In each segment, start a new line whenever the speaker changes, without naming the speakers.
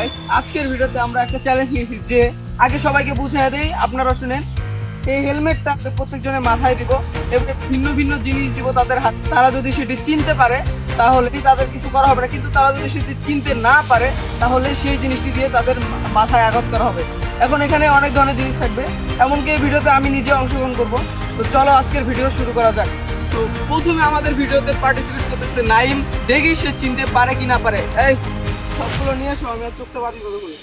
Guys, আজকের ভিডিওতে আমরা একটা চ্যালেঞ্জ নিয়েছি যে আগে সবাইকে বুঝিয়ে দেই, আপনারা শুনেন। এই হেলমেটটা প্রত্যেকজনের মাথায় দিব এবং ভিন্ন ভিন্ন জিনিস দিব তাদের হাতে। তারা যদি সেটি চিনতে পারে তাহলে তাদের কিছু করা হবে না, কিন্তু তারা যদি সেটি চিনতে না পারে তাহলে সেই জিনিসটি দিয়ে তাদের মাথায় আঘাত করা হবে। এখন এখানে অনেক ধরনের জিনিস থাকবে, এমনকি এই ভিডিওতে আমি নিজে অংশগ্রহণ করব। তো চলো আজকের ভিডিও শুরু করা যাক। তো প্রথমে আমাদের ভিডিওতে পার্টিসিপেট করতেছে নাইম। দেখি সে চিনতে পারে কি না পারে। এই সবগুলো নিয়ে আসো, আমি আর চোখটা বাড়ি করে বলি।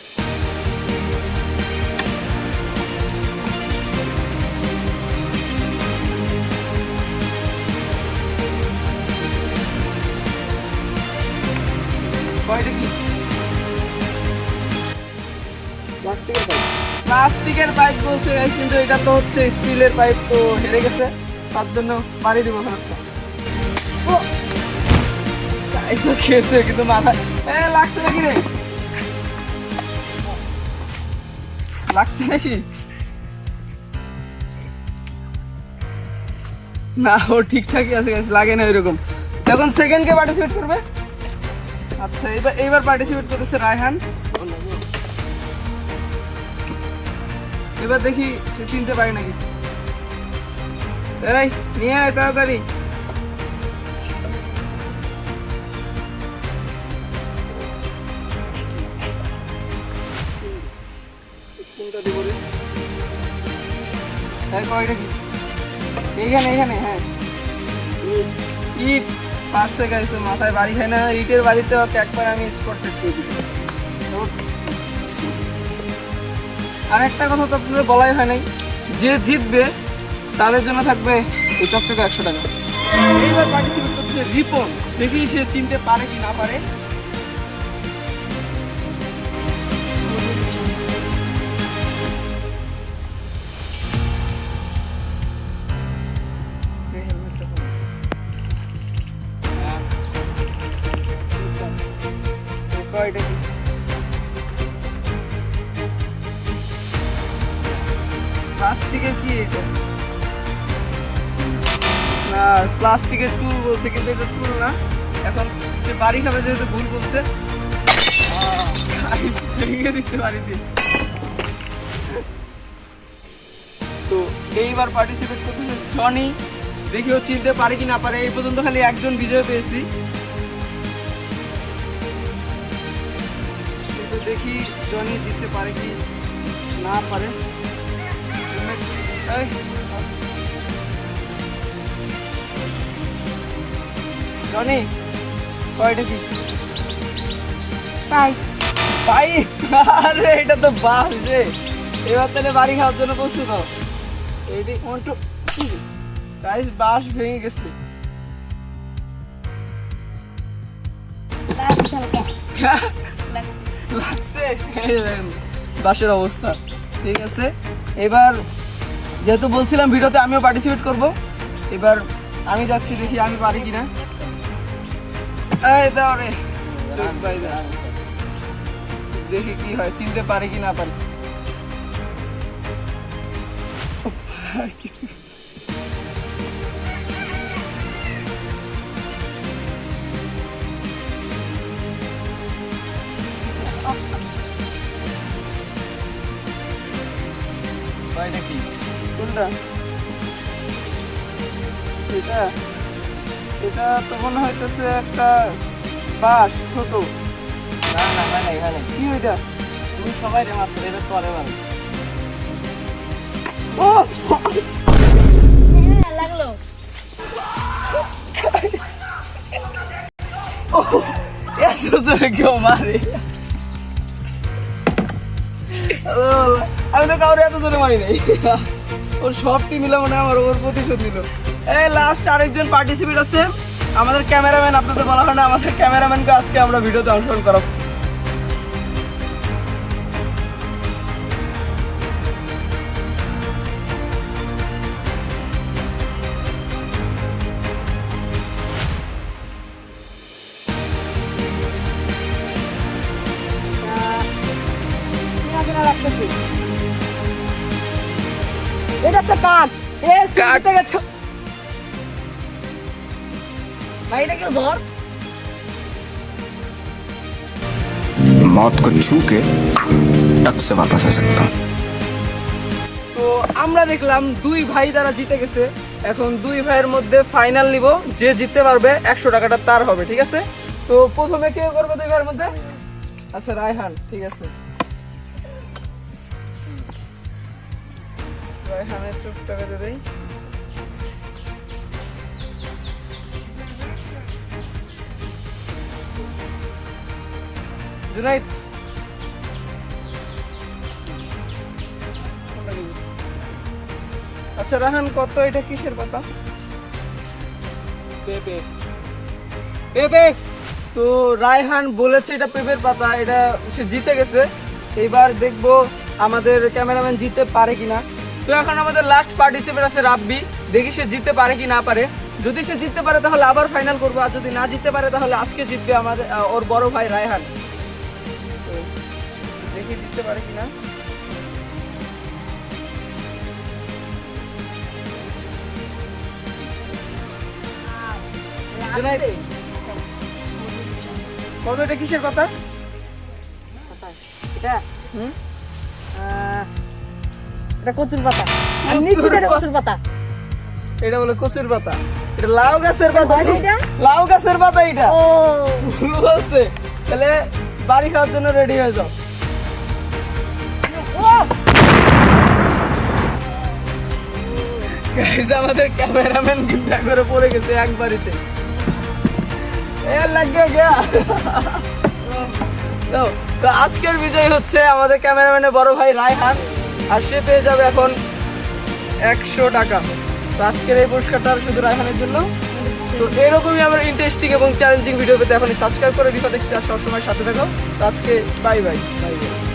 কয়টা কি প্লাস্টিকের পাইপ বলছে গাইস, কিন্তু এটা তো হচ্ছে স্টিলের পাইপ। তো হেরে গেছে, তার জন্য বাড়ি দিব খারাপটা। খেয়েছে কিন্তু মাথা লাগছে নাকি রে, লাগছে নাকি না? ও ঠিকঠাকই আছে, লাগে না এরকম। এখন সেকেন্ড কে পার্টিসিপেট করবে? আচ্ছা, এইবার পার্টিসিপেট করতেছে রায়হান। এবার দেখি সে চিনতে পারে নাকি। এই নিয়ে আয় তাড়াতাড়ি। কয়টা কি এইখানে হ্যাঁ, ইট পারছে গাইছে, মাথায় বাড়ি খায় না। ইটের বাড়িতে একবার আমি স্পটেড করে দিই। আর একটা কথা তো আপনাদের বলাই হয় নাই, যে জিতবে তাদের জন্য থাকবে এই চকচকে 100 টাকা। এইবার পার্টিসিপেট করছে রিপন। দেখি সে চিনতে পারে কি না পারে। কয়টা কি প্লাস্টিকের কি এটা? না, প্লাস্টিকের টুল বলছে, কিন্তু এটা টুল না। এখন সে বাড়ি খাবে যেহেতু ভুল বলছে, ভেঙে দিচ্ছে বাড়িতে। তো এইবার পার্টিসিপেট করতেছে জনি। দেখি ও চিনতে পারে কি না পারে। এই পর্যন্ত খালি একজন বিজয় পেয়েছি, কিন্তু দেখি জনি জিততে পারে কি না পারে। জনি কয়টা কি পাই? আরে এটা তো বাস রে। এবার তাহলে বাড়ি খাওয়ার জন্য প্রস্তুত হও। এটি কোনটু গাইস, বাস ভেঙে গেছে। লাগছে বাসের অবস্থা। ঠিক আছে, এবার যেহেতু বলছিলাম ভিডিওতে আমিও পার্টিসিপেট করব, এবার আমি যাচ্ছি, দেখি আমি পারি কিনা। এই দাও রে চোখ ভাই, দেখি কি হয়, চিনতে পারে কি না পারে। কিছু নাকি কোনটা? এটা এটা তো মনে হইতেছে একটা বাস ছোট। না না না, এখানে কি ওইটা? তুমি সবাই রে মাছ এটা তো আরে ভালো। ও
লাগলো।
ও এত জোরে কেউ মারে? আমি তো কাউরে এত জোরে মারি নাই। ওর সবটি মিলে মনে হয় আমার ওর প্রতিশোধ নিল। এই লাস্ট আরেকজন পার্টিসিপেট আছে আমাদের ক্যামেরাম্যান। আপনাদের বলা হয় না, আমাদের ক্যামেরাম্যানকে আজকে আমরা ভিডিওতে অংশগ্রহণ করাবো। এটা একটা কাঠ। কাটতে গেছ ভাই, এটা কেউ ধর।
मौत को छू के टक से वापस आ सकता हूँ।
তো আমরা দেখলাম দুই ভাই তারা জিতে গেছে। এখন দুই ভাইয়ের মধ্যে ফাইনাল নিব, যে জিততে পারবে 100 টাকাটা তার হবে, ঠিক আছে? তো প্রথমে কে করবে দুই ভাইয়ের মধ্যে? আচ্ছা রায়হান, ঠিক আছে। রায়হানের চোখটা বেঁধে দেই। জুনাইদ, আচ্ছা রাহান কত, এটা কিসের পাতা? পেঁপে। পেঁপে। তো রায়হান বলেছে এটা পেঁপের পাতা, এটা সে জিতে গেছে। এবার দেখবো আমাদের ক্যামেরাম্যান জিততে পারে কিনা। তো এখন আমাদের লাস্ট পার্টিসিপেন্ট আছে রাব্বি, দেখি সে জিততে পারে কি না পারে। যদি সে জিততে পারে তাহলে আবার ফাইনাল করবো, আর যদি না জিততে পারে তাহলে আজকে জিতবে আমাদের ওর বড় ভাই রায়হান। তো দেখি জিততে পারে কিনা। জুনাইদ, কত, এটা কিসের পাতা?
এটা
হুম,
এটা কচুর পাতা। আমি নিচে এটা কচুর পাতা।
এটা বলে কচুর পাতা। এটা লাউ গাছের পাতা।
আর এটা?
লাউ গাছের পাতা এটা।
ও
ভুল বলছে। তাহলে বাড়ি খাওয়ার জন্য রেডি হয়ে যাও। গাইস, আমাদের ক্যামেরাম্যান কিন্তু একবারে পড়ে গেছে একবারিতে। এ লাগে গয়া। তো আজকের বিজয় হচ্ছে আমাদের ক্যামেরাম্যানের বড় ভাই রায়হান, আর সে পেয়ে যাবে এখন 100 টাকা। তো আজকের এই পুরস্কারটা শুধু রায়হানের জন্য। তো এরকমই আমরা ইন্টারেস্টিং এবং চ্যালেঞ্জিং ভিডিও পেতে এখনই সাবস্ক্রাইব করে রিফাত এক্সপ্রেস সবসময় সাথে থাকো। তো আজকে বাই বাই বাই বাই।